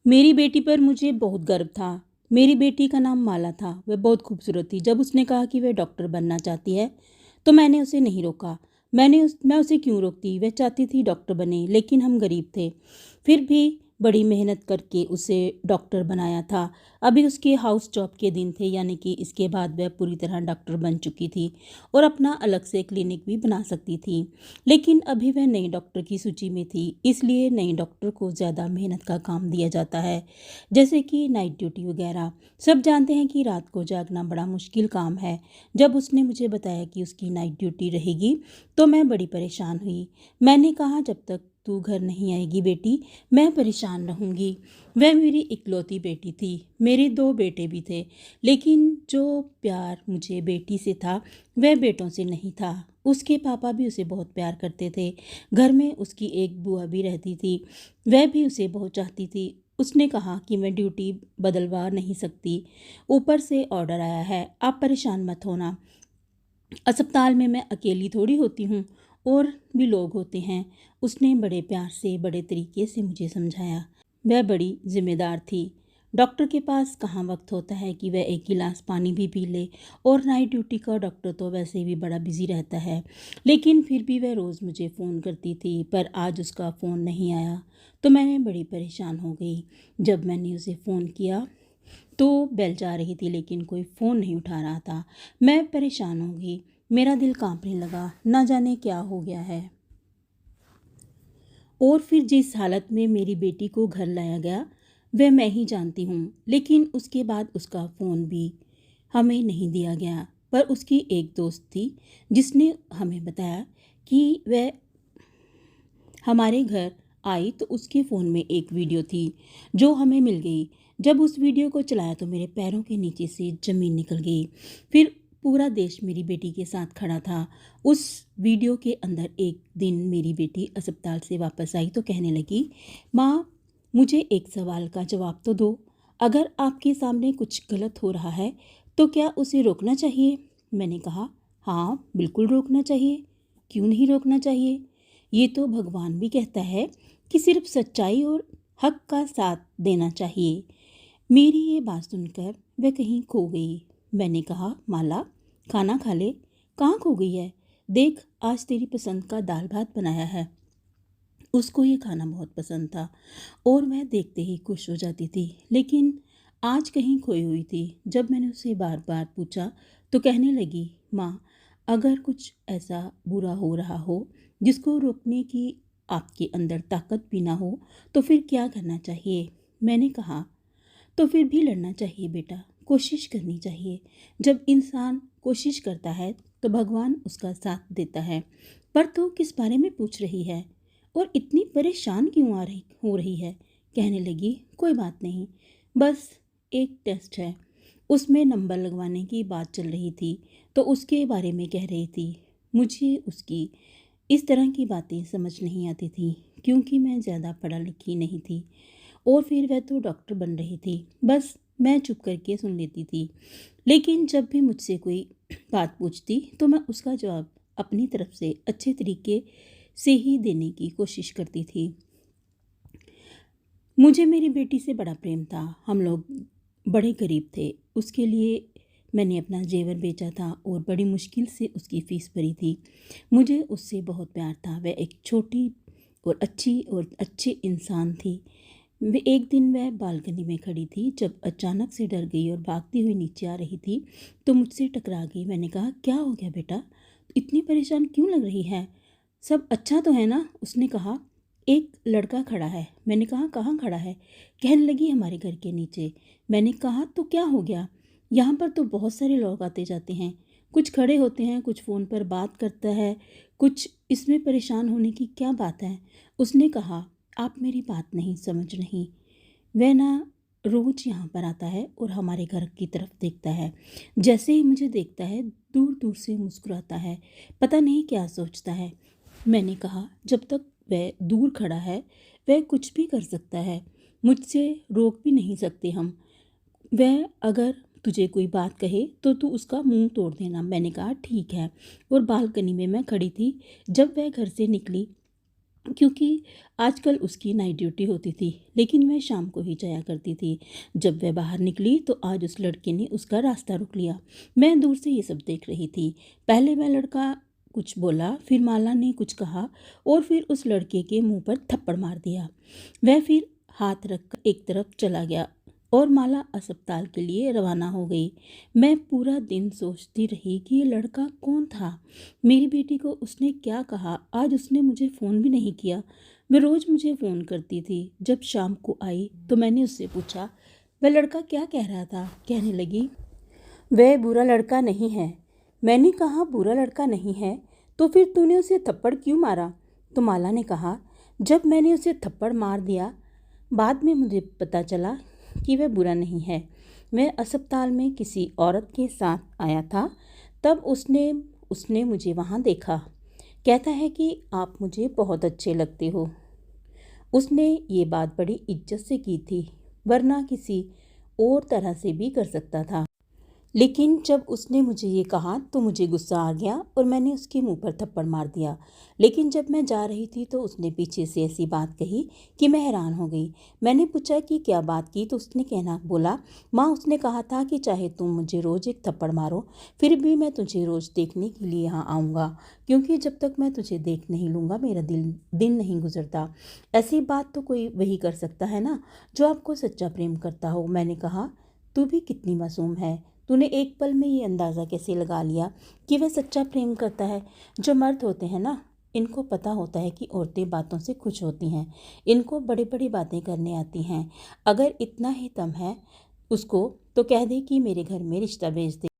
मेरी बेटी पर मुझे बहुत गर्व था। मेरी बेटी का नाम माला था। वह बहुत खूबसूरत थी। जब उसने कहा कि वह डॉक्टर बनना चाहती है तो मैंने उसे नहीं रोका। मैं उसे क्यों रोकती? वह चाहती थी डॉक्टर बने, लेकिन हम गरीब थे। फिर भी बड़ी मेहनत करके उसे डॉक्टर बनाया था। अभी उसके हाउस जॉब के दिन थे, यानी कि इसके बाद वह पूरी तरह डॉक्टर बन चुकी थी और अपना अलग से क्लिनिक भी बना सकती थी। लेकिन अभी वह नई डॉक्टर की सूची में थी, इसलिए नई डॉक्टर को ज़्यादा मेहनत का काम दिया जाता है, जैसे कि नाइट ड्यूटी वगैरह। सब जानते हैं कि रात को जागना बड़ा मुश्किल काम है। जब उसने मुझे बताया कि उसकी नाइट ड्यूटी रहेगी तो मैं बड़ी परेशान हुई। मैंने कहा, जब तक तू घर नहीं आएगी बेटी, मैं परेशान रहूँगी। वह मेरी इकलौती बेटी थी। मेरे 2 बेटे भी थे, लेकिन जो प्यार मुझे बेटी से था वह बेटों से नहीं था। उसके पापा भी उसे बहुत प्यार करते थे। घर में उसकी एक बुआ भी रहती थी, वह भी उसे बहुत चाहती थी। उसने कहा कि मैं ड्यूटी बदलवा नहीं सकती, ऊपर से ऑर्डर आया है, आप परेशान मत होना। अस्पताल में मैं अकेली थोड़ी होती हूँ, और भी लोग होते हैं। उसने बड़े प्यार से, बड़े तरीके से मुझे समझाया। वह बड़ी जिम्मेदार थी। डॉक्टर के पास कहाँ वक्त होता है कि वह एक गिलास पानी भी पी ले, और नाइट ड्यूटी का डॉक्टर तो वैसे भी बड़ा बिजी रहता है। लेकिन फिर भी वह रोज़ मुझे फ़ोन करती थी, पर आज उसका फ़ोन नहीं आया तो मैंने बड़ी परेशान हो गई। जब मैंने उसे फ़ोन किया तो बेल जा रही थी, लेकिन कोई फ़ोन नहीं उठा रहा था। मैं परेशान हो गई। मेरा दिल कांपने लगा, ना जाने क्या हो गया है। और फिर जिस हालत में मेरी बेटी को घर लाया गया वह मैं ही जानती हूँ। लेकिन उसके बाद उसका फ़ोन भी हमें नहीं दिया गया। पर उसकी एक दोस्त थी जिसने हमें बताया कि वह हमारे घर आई तो उसके फ़ोन में एक वीडियो थी जो हमें मिल गई। जब उस वीडियो को चलाया तो मेरे पैरों के नीचे से ज़मीन निकल गई। फिर पूरा देश मेरी बेटी के साथ खड़ा था। उस वीडियो के अंदर एक दिन मेरी बेटी अस्पताल से वापस आई तो कहने लगी, माँ, मुझे एक सवाल का जवाब तो दो। अगर आपके सामने कुछ गलत हो रहा है तो क्या उसे रोकना चाहिए? मैंने कहा, हाँ बिल्कुल रोकना चाहिए। क्यों नहीं रोकना चाहिए? ये तो भगवान भी कहता है कि सिर्फ सच्चाई और हक का साथ देना चाहिए। मेरी ये बात सुनकर वह कहीं खो गई। मैंने कहा, माला, खाना खा ले। कहाँ खो गई है? देख, आज तेरी पसंद का दाल भात बनाया है। उसको ये खाना बहुत पसंद था और वह देखते ही खुश हो जाती थी, लेकिन आज कहीं खोई हुई थी। जब मैंने उसे बार बार पूछा तो कहने लगी, माँ, अगर कुछ ऐसा बुरा हो रहा हो जिसको रोकने की आपके अंदर ताकत भी ना हो तो फिर क्या करना चाहिए? मैंने कहा, तो फिर भी लड़ना चाहिए बेटा, कोशिश करनी चाहिए। जब इंसान कोशिश करता है तो भगवान उसका साथ देता है। पर तू किस बारे में पूछ रही है और इतनी परेशान क्यों हो रही है? कहने लगी, कोई बात नहीं, बस एक टेस्ट है, उसमें नंबर लगवाने की बात चल रही थी तो उसके बारे में कह रही थी। मुझे उसकी इस तरह की बातें समझ नहीं आती थी, क्योंकि मैं ज़्यादा पढ़ा लिखी नहीं थी और फिर वह तो डॉक्टर बन रही थी। बस मैं चुप करके सुन लेती थी। लेकिन जब भी मुझसे कोई बात पूछती तो मैं उसका जवाब अपनी तरफ से अच्छे तरीके से ही देने की कोशिश करती थी। मुझे मेरी बेटी से बड़ा प्रेम था। हम लोग बड़े गरीब थे। उसके लिए मैंने अपना जेवर बेचा था और बड़ी मुश्किल से उसकी फ़ीस भरी थी। मुझे उससे बहुत प्यार था। वह एक छोटी और अच्छी इंसान थी। वे एक दिन वह बालकनी में खड़ी थी, जब अचानक से डर गई और भागती हुई नीचे आ रही थी तो मुझसे टकरा गई। मैंने कहा, क्या हो गया बेटा, इतनी परेशान क्यों लग रही है? सब अच्छा तो है ना? उसने कहा, एक लड़का खड़ा है। मैंने कहा, कहाँ खड़ा है? कहने लगी, हमारे घर के नीचे। मैंने कहा, तो क्या हो गया? यहाँ पर तो बहुत सारे लोग आते जाते हैं, कुछ खड़े होते हैं, कुछ फ़ोन पर बात करता है, कुछ, इसमें परेशान होने की क्या बात है? उसने कहा, आप मेरी बात नहीं समझ रही। वह ना रोज़ यहाँ पर आता है और हमारे घर की तरफ देखता है। जैसे ही मुझे देखता है दूर दूर से मुस्कुराता है। पता नहीं क्या सोचता है। मैंने कहा, जब तक वह दूर खड़ा है वह कुछ भी कर सकता है, मुझसे रोक भी नहीं सकते हम। वह अगर तुझे कोई बात कहे तो तू उसका मुंह तोड़ देना। मैंने कहा, ठीक है। और बालकनी में मैं खड़ी थी। जब वह घर से निकली क्योंकि आजकल उसकी नाइट ड्यूटी होती थी, लेकिन मैं शाम को ही जाया करती थी। जब वह बाहर निकली तो आज उस लड़के ने उसका रास्ता रोक लिया। मैं दूर से ये सब देख रही थी। पहले वह लड़का कुछ बोला, फिर माला ने कुछ कहा और फिर उस लड़के के मुंह पर थप्पड़ मार दिया। वह फिर हाथ रखकर एक तरफ चला गया और माला अस्पताल के लिए रवाना हो गई। मैं पूरा दिन सोचती रही कि ये लड़का कौन था, मेरी बेटी को उसने क्या कहा। आज उसने मुझे फ़ोन भी नहीं किया। वह रोज़ मुझे फ़ोन करती थी। जब शाम को आई तो मैंने उससे पूछा वह लड़का क्या कह रहा था। कहने लगी वह बुरा लड़का नहीं है। मैंने कहा बुरा लड़का नहीं है तो फिर तूने उसे थप्पड़ क्यों मारा। तो माला ने कहा जब मैंने उसे थप्पड़ मार दिया, बाद में मुझे पता चला कि वह बुरा नहीं है। मैं अस्पताल में किसी औरत के साथ आया था, तब उसने मुझे वहाँ देखा। कहता है कि आप मुझे बहुत अच्छे लगते हो। उसने ये बात बड़ी इज्जत से की थी, वरना किसी और तरह से भी कर सकता था। लेकिन जब उसने मुझे ये कहा तो मुझे गुस्सा आ गया और मैंने उसके मुंह पर थप्पड़ मार दिया। लेकिन जब मैं जा रही थी तो उसने पीछे से ऐसी बात कही कि मैं हैरान हो गई। मैंने पूछा कि क्या बात की, तो उसने कहना बोला माँ, उसने कहा था कि चाहे तुम मुझे रोज़ एक थप्पड़ मारो, फिर भी मैं तुझे रोज़ देखने के लिए यहाँ आऊँगा, क्योंकि जब तक मैं तुझे देख नहीं लूँगा मेरा दिन नहीं गुजरता। ऐसी बात तो कोई वही कर सकता है ना जो आपको सच्चा प्रेम करता हो। मैंने कहा तू भी कितनी मासूम है, तूने एक पल में ये अंदाज़ा कैसे लगा लिया कि वह सच्चा प्रेम करता है। जो मर्द होते हैं ना, इनको पता होता है कि औरतें बातों से खुश होती हैं, इनको बड़ी बड़ी बातें करने आती हैं। अगर इतना ही दम है उसको तो कह दे कि मेरे घर में रिश्ता भेज दे।